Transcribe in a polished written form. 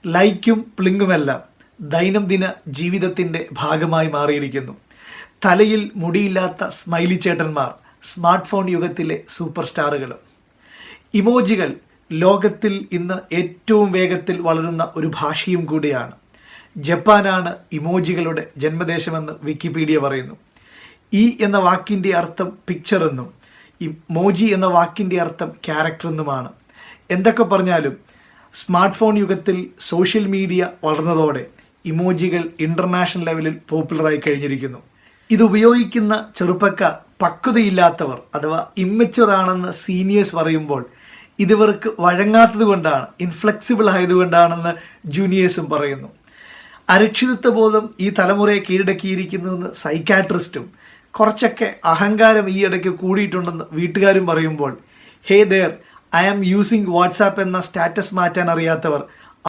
ലൈക്കും പ്ലിങ്ങുമെല്ലാം ദൈനംദിന ജീവിതത്തിൻ്റെ ഭാഗമായി മാറിയിരിക്കുന്നു. തലയിൽ മുടിയില്ലാത്ത സ്മൈലി ചേട്ടന്മാർ സ്മാർട്ട് ഫോൺ യുഗത്തിലെ സൂപ്പർ സ്റ്റാറുകളും. ഇമോജികൾ ലോകത്തിൽ ഇന്ന് ഏറ്റവും വേഗത്തിൽ വളരുന്ന ഒരു ഭാഷയും കൂടിയാണ്. ജപ്പാനാണ് ഇമോജികളുടെ ജന്മദേശമെന്ന് വിക്കിപീഡിയ പറയുന്നു. ഇ എന്ന വാക്കിൻ്റെ അർത്ഥം പിക്ചർ എന്നും ഇമോജി എന്ന വാക്കിൻ്റെ അർത്ഥം ക്യാരക്ടർ എന്നുമാണ്. എന്തൊക്കെ പറഞ്ഞാലും സ്മാർട്ട് ഫോൺ യുഗത്തിൽ സോഷ്യൽ മീഡിയ വളർന്നതോടെ ഇമോജികൾ ഇൻ്റർനാഷണൽ ലെവലിൽ പോപ്പുലറായി കഴിഞ്ഞിരിക്കുന്നു. ഇത് ഉപയോഗിക്കുന്ന ചെറുപ്പക്കാർ പക്വതയില്ലാത്തവർ അഥവാ ഇമ്മച്വർ ആണെന്ന് സീനിയേഴ്സ് പറയുമ്പോൾ ഇതിവർക്ക് വഴങ്ങാത്തത് കൊണ്ടാണ്, ഇൻഫ്ലെക്സിബിൾ ആയതുകൊണ്ടാണെന്ന് ജൂനിയേഴ്സും പറയുന്നു. അരക്ഷിതത്വ ബോധം ഈ തലമുറയെ കീഴടക്കിയിരിക്കുന്നുവെന്ന് സൈക്കാട്രിസ്റ്റും കുറച്ചൊക്കെ അഹങ്കാരം ഈ ഇടയ്ക്ക് കൂടിയിട്ടുണ്ടെന്ന് വീട്ടുകാരും പറയുമ്പോൾ hey there I am using WhatsApp എന്ന സ്റ്റാറ്റസ് മാറ്റാൻ അറിയാത്തവർ